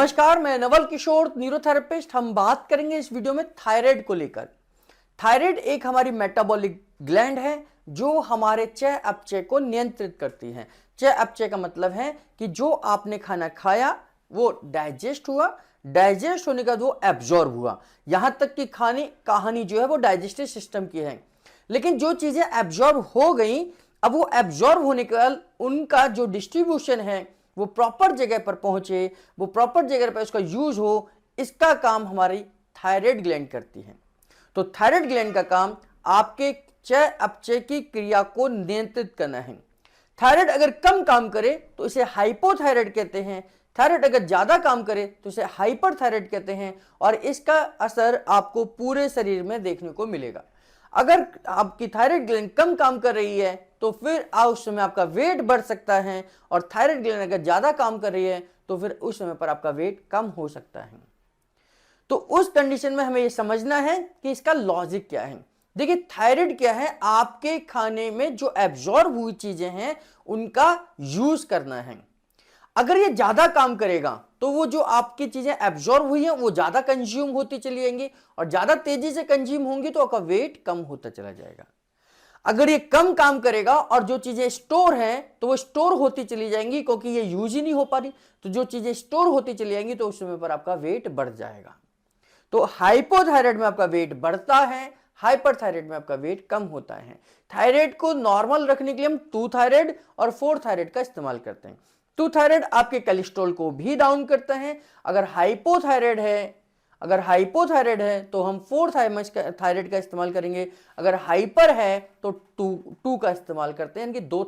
नमस्कार, मैं नवल किशोर न्यूरोथेरेपिस्ट। हम बात करेंगे इस वीडियो में थायराइड को लेकर। थायराइड एक हमारी मेटाबॉलिक ग्लैंड है जो हमारे चय अपचय को नियंत्रित करती है। चय अपचय का मतलब है कि जो आपने खाना खाया वो डाइजेस्ट हुआ, डाइजेस्ट होने के बाद वो एब्जॉर्ब हुआ। यहां तक कि खाने कहानी जो है वो डाइजेस्टिव सिस्टम की है। लेकिन जो चीजें एब्जॉर्ब हो गई, अब वो एब्जॉर्ब होने के बाद उनका जो डिस्ट्रीब्यूशन है वो प्रॉपर जगह पर पहुंचे, वो प्रॉपर जगह पर उसका यूज हो, इसका काम हमारी थायराइड ग्लैंड करती है। तो थायराइड ग्लैंड का काम आपके चय अपचय की क्रिया को नियंत्रित करना है। थायराइड अगर कम काम करे तो इसे हाइपोथायराइड कहते हैं। थायराइड अगर ज्यादा काम करे तो इसे हाइपरथायराइड कहते हैं और इसका असर आपको पूरे शरीर में देखने को मिलेगा। अगर आपकी थायराइड ग्लैंड कम काम कर रही है तो फिर उस समय आपका वेट बढ़ सकता है, और थायराइड ग्लैंड अगर ज्यादा काम कर रही है तो फिर उस समय पर आपका वेट कम हो सकता है। तो उस कंडीशन में हमें यह समझना है कि इसका लॉजिक क्या है। देखिए, थायराइड क्या है, आपके खाने में जो एब्जॉर्ब हुई चीजें हैं उनका यूज करना है। अगर ये ज्यादा काम करेगा तो वो जो आपकी चीजें एब्जॉर्ब हुई हैं वो ज्यादा कंज्यूम होती चली जाएंगी, और ज्यादा तेजी से कंज्यूम होंगी तो आपका वेट कम होता चला जाएगा। अगर ये कम काम करेगा और जो चीजें स्टोर हैं तो वो स्टोर होती चली जाएंगी, क्योंकि ये यूज ही नहीं हो पा रही, तो जो चीजें स्टोर होती चली जाएंगी तो उस समय पर आपका वेट बढ़ जाएगा। तो हाइपोथायराइड में आपका वेट बढ़ता है, हाइपरथायराइड में आपका वेट कम होता है। थायराइड को नॉर्मल रखने के लिए हम 2 थायराइड और 4 थायराइड का इस्तेमाल करते हैं। 2 थायराइड आपके कोलेस्ट्रॉल को भी डाउन करता है। अगर हाइपोथायराइड है तो हम 4 थायराइड का इस्तेमाल करेंगे। अगर हाइपर है तो 2 का इस्तेमाल करते हैं, यानी कि 2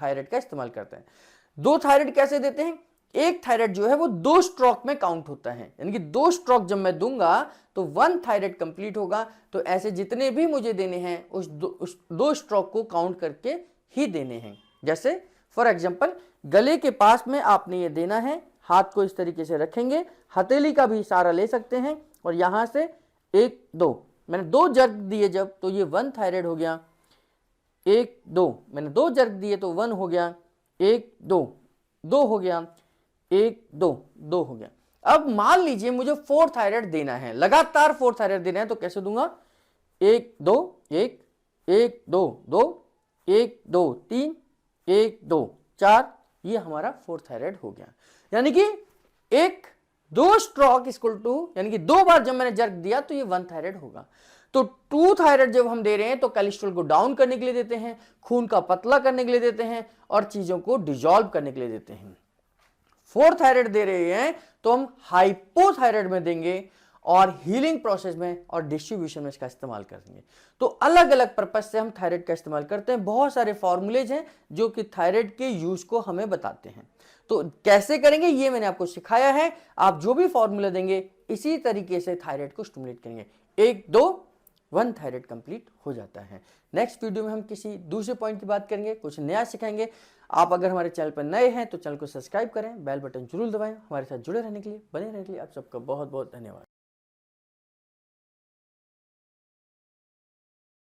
थायराइड का इस्तेमाल करते हैं। 2 थायराइड कैसे देते हैं? एक थायराइड जो है वो 2 स्ट्रोक में काउंट होता है, यानी कि 2 स्ट्रोक जब मैं दूंगा तो 1 थायराइड कंप्लीट होगा। तो ऐसे जितने भी मुझे देने हैं उस 2 स्ट्रोक को काउंट करके ही देने हैं। जैसे फॉर एग्जांपल, गले के पास में आपने ये देना है, हाथ को इस तरीके से रखेंगे, हथेली का भी सहारा ले सकते हैं, और यहां से 1 2 मैंने 2 जर्क दिए जब, तो ये 1 थायराइड हो गया। 1 2 मैंने 2 जर्क दिए तो 1 हो गया। 1 2 2 हो गया। 1 2 2 हो गया। अब मान लीजिए मुझे 4 थायराइड देना है, लगातार 4 थायराइड देना है, तो कैसे दूंगा? 1 2 1 1 2 2 1 2 3 1 2 4, ये हमारा 4 थायराइड हो गया। यानी कि 2 स्ट्रोक इक्वल टू, यानी कि 2 बार जब मैंने जर्क दिया तो ये 1 थायराइड होगा। तो 2 थायराइड जब हम दे रहे हैं तो कोलेस्ट्रॉल को डाउन करने के लिए देते हैं, खून का पतला करने के लिए देते हैं, और चीजों को डिसॉल्व करने के लिए देते हैं। 4 थायराइड दे रहे हैं तो हम हाइपोथायराइड में देंगे, और हीलिंग प्रोसेस में और डिस्ट्रीब्यूशन में इसका इस्तेमाल करेंगे। तो अलग अलग पर्पज से हम थायराइड का इस्तेमाल करते हैं। बहुत सारे फॉर्मूलेज हैं जो कि थायराइड के यूज को हमें बताते हैं। तो कैसे करेंगे ये मैंने आपको सिखाया है। आप जो भी फॉर्मूला देंगे इसी तरीके से थायराइड को स्टिमुलेट करेंगे। 1 2 1 थायराइड कंप्लीट हो जाता है। नेक्स्ट वीडियो में हम किसी दूसरे पॉइंट की बात करेंगे, कुछ नया सिखाएंगे। आप अगर हमारे चैनल पर नए हैं तो चैनल को सब्सक्राइब करें, बेल बटन जरूर दबाएं। हमारे साथ जुड़े रहने के लिए, बने रहने के लिए आप सबका बहुत बहुत धन्यवाद।